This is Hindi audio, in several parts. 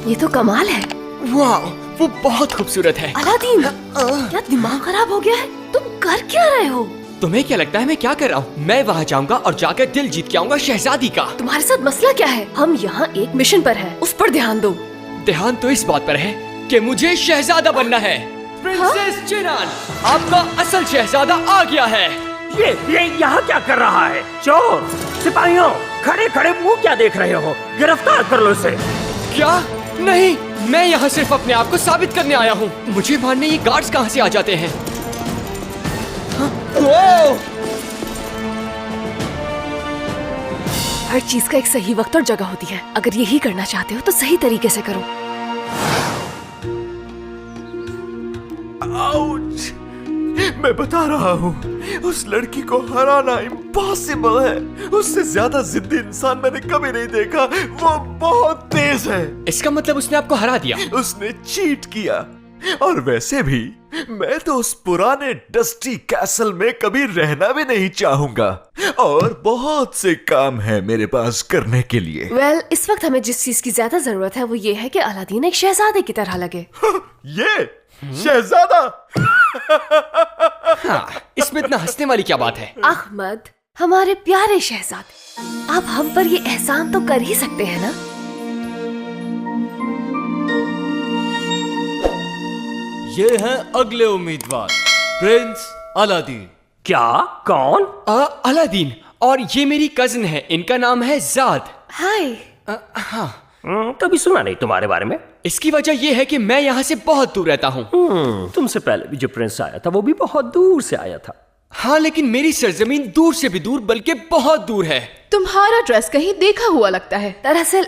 ये तो कमाल है। वाह, वो बहुत खूबसूरत है। अलादीन, क्या दिमाग खराब हो गया है? तुम कर क्या रहे हो? तुम्हें क्या लगता है मैं क्या कर रहा हूँ? मैं वहाँ जाऊँगा और जाकर दिल जीत के आऊँगा शहजादी का। तुम्हारे साथ मसला क्या है? हम यहाँ एक मिशन पर हैं, उस पर ध्यान दो। ध्यान तो इस बात पर है कि मुझे शहजादा बनना है। प्रिंसेस चिनान, आपका असल शहजादा आ गया है। ये यहाँ क्या कर रहा है? चोर! सिपाहियों, खड़े खड़े मुंह क्या देख रहे हो? गिरफ्तार कर लो इसे। क्या? नहीं, मैं यहाँ सिर्फ अपने आप को साबित करने आया हूँ। मुझे मारने ये गार्ड्स कहाँ से आ जाते हैं? हर चीज का एक सही वक्त और जगह होती है। अगर यही करना चाहते हो तो सही तरीके से करो। आउच! मैं बता रहा हूँ, उस लड़की को हराना इम्पॉसिबल है। उससे ज्यादा जिद्दी इंसान मैंने कभी नहीं देखा। वो बहुत तेज है। इसका मतलब उसने आपको हरा दिया? उसने चीट किया। और वैसे भी मैं तो उस पुराने डस्टी कैसल में कभी रहना भी नहीं चाहूंगा। और बहुत से काम है मेरे पास करने के लिए। वेल, इस वक्त हमें जिस चीज की ज्यादा जरूरत है वो ये है कि अलादीन एक शहजादे की तरह लगे। ये शहजादा? हाँ, इसमें इतना हंसने वाली क्या बात है? अहमद, हमारे प्यारे शहजादे, आप हम पर ये एहसान तो कर ही सकते हैं ना? ये हैं अगले उम्मीदवार, प्रिंस अलादीन। क्या? कौन? अलादीन, और ये मेरी कजिन है, इनका नाम है ज़ाद। हाय। हाँ, कभी सुना नहीं तुम्हारे बारे में। इसकी वजह ये है कि मैं यहाँ से बहुत दूर रहता हूँ। तुमसे पहले भी जो प्रिंस आया था वो भी बहुत दूर से आया था। हाँ, लेकिन मेरी सरजमीन दूर से भी दूर, बल्कि बहुत दूर है। तुम्हारा ड्रेस कहीं देखा हुआ लगता है। दरअसल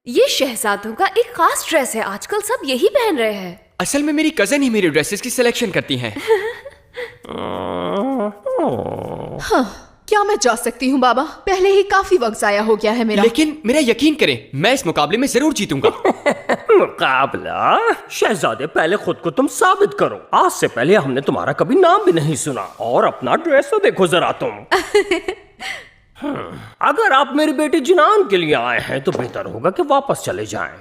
ये शहजादों का एक खास ड्रेस है, आजकल सब यही पहन रहे हैं। असल में मेरी कजन ही मेरे ड्रेसेस की सिलेक्शन करती हैं। हाँ, क्या मैं जा सकती हूँ बाबा? पहले ही काफी वक्त जाया हो गया है मेरा। लेकिन मेरा यकीन करें, मैं इस मुकाबले में जरूर जीतूंगा। मुकाबला? शहजादे, पहले खुद को तुम साबित करो। आज से पहले हमने तुम्हारा कभी नाम भी नहीं सुना। और अपना ड्रेस तो देखो जरा तुम। अगर आप मेरी बेटी जिनान के लिए आए हैं तो बेहतर होगा कि वापस चले जाएं।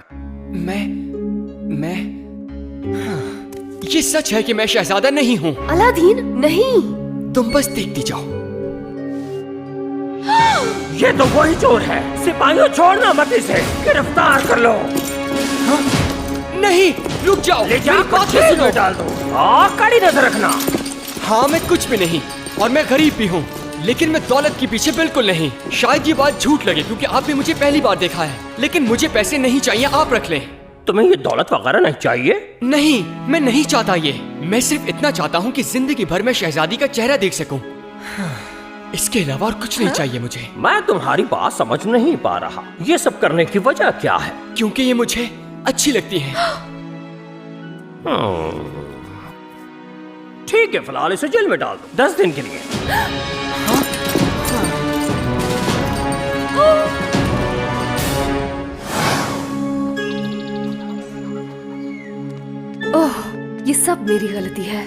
मैं ये सच है कि मैं शहजादा नहीं हूँ। अलादीन, नहीं। तुम बस देखती जाओ। ये तो वही चोर है। सिपाहियों, छोड़ना मत इसे, गिरफ्तार कर लो। नहीं, रुक जाओ, ले जा, मेरी बात तो जेल सुनो। में डाल दो। कड़ी नजर रखना। हाँ, मैं कुछ भी नहीं, और मैं गरीब भी हूँ, लेकिन मैं दौलत के पीछे बिल्कुल नहीं। शायद ये बात झूठ लगे क्योंकि आपने मुझे पहली बार देखा है, लेकिन मुझे पैसे नहीं चाहिए, आप रख लें। तुम्हें ये दौलत वगैरह नहीं चाहिए? नहीं, मैं नहीं चाहता ये। मैं सिर्फ इतना चाहता हूँ कि जिंदगी भर मैं शहजादी का चेहरा देख सकूं। इसके अलावा और कुछ नहीं चाहिए मुझे। मैं तुम्हारी बात समझ नहीं पा रहा। ये सब करने की वजह क्या है? क्योंकि ये मुझे अच्छी लगती है। ठीक है, फिलहाल इसे जेल में डाल दो 10 दिन के लिए। ओह, ये सब मेरी गलती है,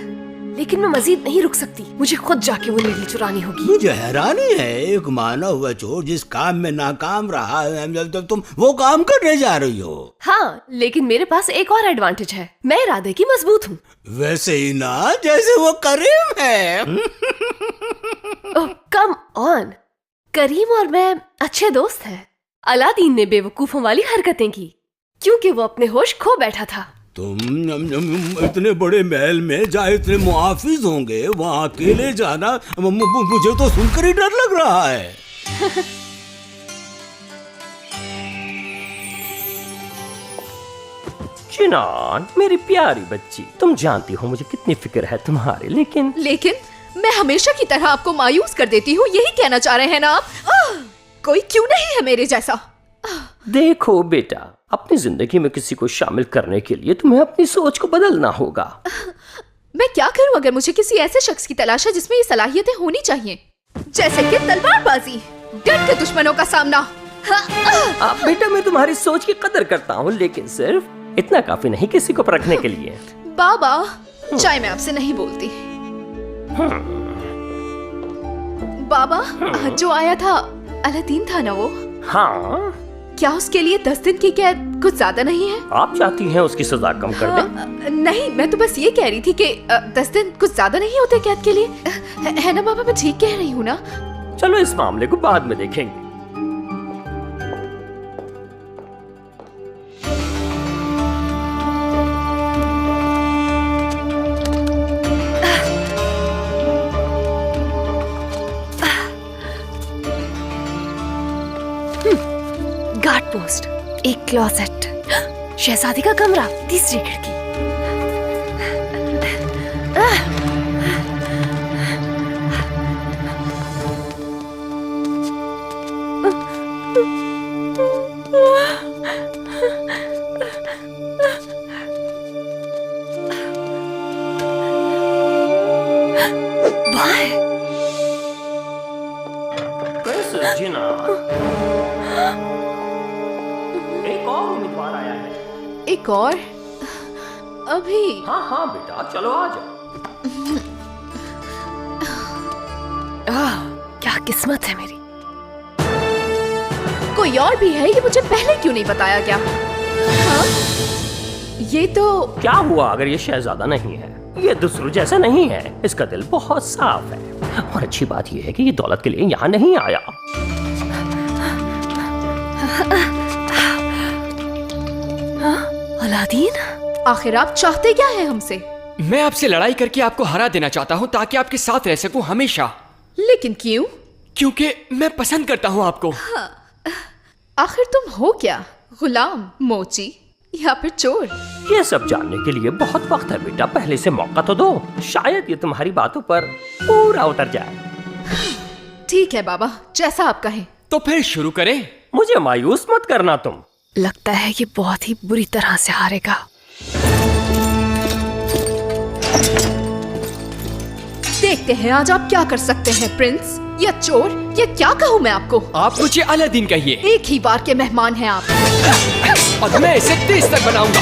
लेकिन मैं मजीद नहीं रुक सकती। मुझे खुद जाके वो नीडल चुरानी होगी। मुझे हैरानी है, एक माना हुआ चोर जिस काम में नाकाम रहा है, तुम वो काम करने जा रही हो। हाँ, लेकिन मेरे पास एक और एडवांटेज है, मैं इरादे की मजबूत हूँ। वैसे ही ना जैसे वो करीम है। ओह, कम ऑन। करीम और मैं अच्छे दोस्त हैं। अलादीन ने बेवकूफों वाली हरकतें की क्योंकि वो अपने होश खो बैठा था। तुम इतने बड़े महल में जहाँ इतने मुहाफिज होंगे वहाँ अकेले जाना मुझे तो सुनकर ही डर लग रहा है। चिनान, मेरी प्यारी बच्ची, तुम जानती हो मुझे कितनी फिक्र है तुम्हारी, लेकिन मैं हमेशा की तरह आपको मायूस कर देती हूँ, यही कहना चाह रहे हैं ना आप? कोई क्यों नहीं है मेरे जैसा? देखो बेटा, अपनी जिंदगी में किसी को शामिल करने के लिए तुम्हें अपनी सोच को बदलना होगा। मैं क्या करूं अगर मुझे किसी ऐसे शख्स की तलाश है जिसमें ये सलाहियतें होनी चाहिए, जैसे कि तलवारबाजी, डट के दुश्मनों का सामना। बेटा, मैं तुम्हारी सोच की कदर करता हूँ, लेकिन सिर्फ इतना काफी नहीं किसी को परखने के लिए। बाबा, चाहे मैं आपसे नहीं बोलती। बाबा, जो आया था अलादीन था ना वो? हाँ, क्या उसके लिए 10 दिन की कैद कुछ ज्यादा नहीं है? आप चाहती हैं उसकी सजा कम कर दें? नहीं, मैं तो बस ये कह रही थी कि 10 दिन कुछ ज्यादा नहीं होते कैद के लिए। है ना बाबा, मैं ठीक कह रही हूँ ना? चलो इस मामले को बाद में देखेंगे। गार्ड पोस्ट, एक क्लोसेट, शहजादी का कमरा, तीसरी खिड़की। प्रिंसेस जीना, एक और उम्मीदवार आया है। एक और? अभी? हाँ हाँ बेटा, चलो आ जाओ। क्या किस्मत है मेरी। कोई और भी है? ये मुझे पहले क्यों नहीं बताया गया? हाँ? ये तो क्या हुआ अगर ये शहजादा नहीं है? ये दुसरू जैसा नहीं है, इसका दिल बहुत साफ है। और अच्छी बात यह है कि ये दौलत के लिए यहाँ नहीं आया। अलादीन, आखिर आप चाहते क्या है हमसे? मैं आपसे लड़ाई करके आपको हरा देना चाहता हूँ ताकि आपके साथ रह सकूं हमेशा। लेकिन क्यों? क्योंकि मैं पसंद करता हूँ आपको। आखिर तुम हो क्या? गुलाम, मोची या फिर चोर? ये सब जानने के लिए बहुत वक्त है बेटा, पहले से मौका तो दो, शायद ये तुम्हारी बातों पर पूरा उतर जाए। ठीक है बाबा, जैसा आप कहें। तो फिर शुरू करें। मुझे मायूस मत करना तुम। लगता है ये बहुत ही बुरी तरह से हारेगा। देखते हैं आज आप क्या कर सकते हैं, प्रिंस या चोर, या क्या कहूँ मैं आपको? आप मुझे अलादीन कहिए। एक ही बार के मेहमान हैं आप। और मैं इसे तेज तक बनाऊंगा।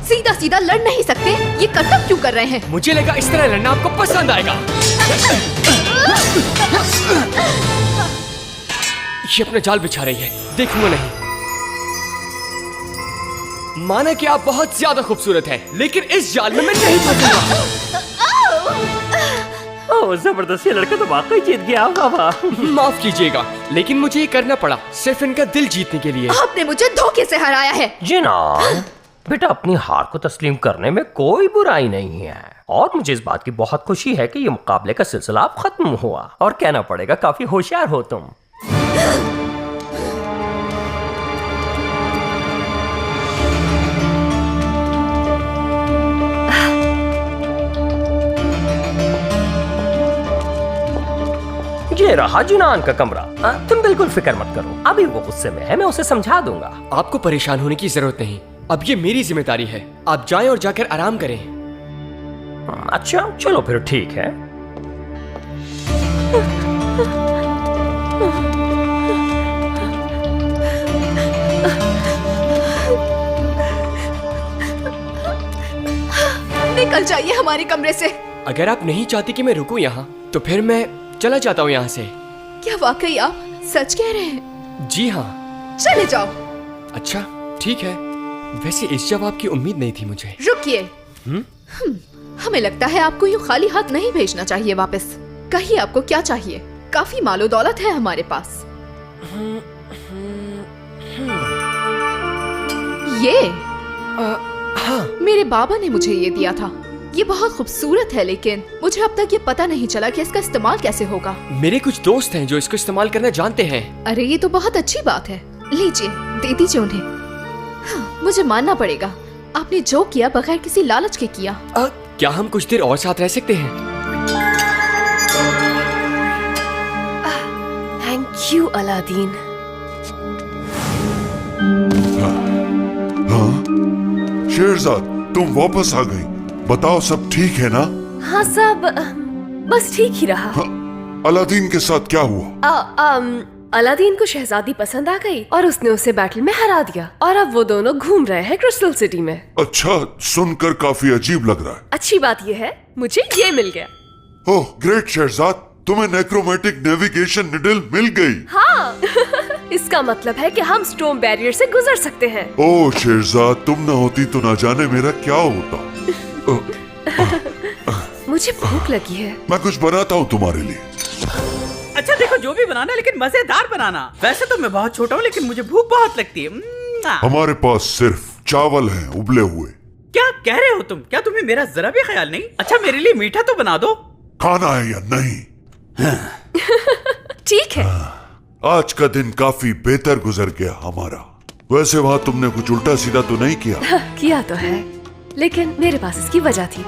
सीधा सीधा लड़ नहीं सकते? ये करतब क्यों कर रहे हैं? मुझे लगा इस तरह लड़ना आपको पसंद आएगा। ये अपना जाल बिछा रही है, देखूंगा नहीं। माना कि आप बहुत ज्यादा खूबसूरत हैं, लेकिन इस जाल में मैं नहीं फंसूंगा। ओह जबरदस्त, ये लड़का तो वाकई जीत गया बाबा। माफ कीजिएगा, लेकिन मुझे ये करना पड़ा सिर्फ इनका दिल जीतने के लिए। आपने मुझे धोखे से हराया है। जीना, बेटा अपनी हार को तस्लीम करने में कोई बुराई नहीं है, और मुझे इस बात की बहुत खुशी है कि ये मुकाबले का सिलसिला अब खत्म हुआ। और कहना पड़ेगा काफी होशियार हो तुम। ये रहा जिनान का कमरा। तुम बिल्कुल फिक्र मत करो, अभी वो गुस्से में है, मैं उसे समझा दूंगा। आपको परेशान होने की जरूरत नहीं, अब ये मेरी जिम्मेदारी है। आप जाएं और जाकर आराम करें। अच्छा चलो फिर ठीक है। निकल जाइए हमारे कमरे से। अगर आप नहीं चाहती कि मैं रुकूं यहाँ, तो फिर मैं चला जाता हूँ यहाँ से। क्या वाकई आप सच कह रहे हैं? जी हाँ। चले जाओ। अच्छा ठीक है, वैसे इस जवाब की उम्मीद नहीं थी मुझे। रुकिए। हमें लगता है आपको यूँ खाली हाथ नहीं भेजना चाहिए वापस। कहिए आपको क्या चाहिए? काफी मालो दौलत है हमारे पास। ये हाँ। मेरे बाबा ने मुझे ये दिया था। ये बहुत खूबसूरत है, लेकिन मुझे अब तक ये पता नहीं चला कि इसका इस्तेमाल कैसे होगा। मेरे कुछ दोस्त हैं जो इसको इस्तेमाल करना जानते हैं। अरे ये तो बहुत अच्छी बात है। लीजिए, दे दीजिए उन्हें। हाँ, मुझे मानना पड़ेगा, आपने जो किया बगैर किसी लालच के किया। क्या हम कुछ देर और साथ रह सकते हैं? Thank you Aladdin. हाँ शेरजाद, तुम वापस आ गई। बताओ सब ठीक है ना? हाँ सब बस ठीक ही रहा। हाँ, अलादीन के साथ क्या हुआ? अलादीन को शहजादी पसंद आ गई और उसने उसे बैटल में हरा दिया और अब वो दोनों घूम रहे हैं क्रिस्टल सिटी में। अच्छा, सुनकर काफी अजीब लग रहा है। अच्छी बात यह है मुझे ये मिल गया। ओह ग्रेट शहजाद, तुम्हें नेक्रोमैटिक नेविगेशन निडल मिल गई। हाँ इसका मतलब है कि हम स्टोन बैरियर से गुजर सकते हैं। ओह शहजाद, तुम न होती तो न जाने मेरा क्या होता। मुझे भूख लगी है। मैं कुछ बनाता हूँ तुम्हारे लिए। अच्छा देखो, जो भी बनाना लेकिन मजेदार बनाना। वैसे तो मैं बहुत छोटा हूँ लेकिन मुझे भूख बहुत लगती है। हमारे पास सिर्फ चावल हैं, उबले हुए। क्या कह रहे हो तुम? क्या तुम्हें मेरा जरा भी ख्याल नहीं? अच्छा मेरे लिए मीठा तो बना दो। खाना है या नहीं? ठीक है। आज का दिन काफी बेहतर गुजर गया हमारा। वैसे वहाँ तुमने कुछ उल्टा सीधा तो नहीं किया? किया तो है, लेकिन मेरे पास इसकी वजह थी।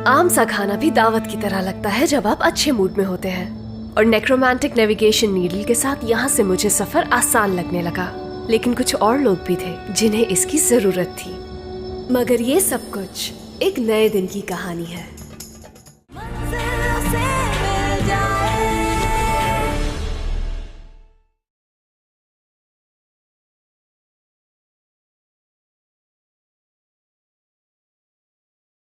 आम सा खाना भी दावत की तरह लगता है जब आप अच्छे मूड में होते हैं। और नेक्रोमैंटिक नेविगेशन नीडल के साथ यहाँ से मुझे सफर आसान लगने लगा। लेकिन कुछ और लोग भी थे जिन्हें इसकी जरूरत थी। मगर ये सब कुछ एक नए दिन की कहानी है।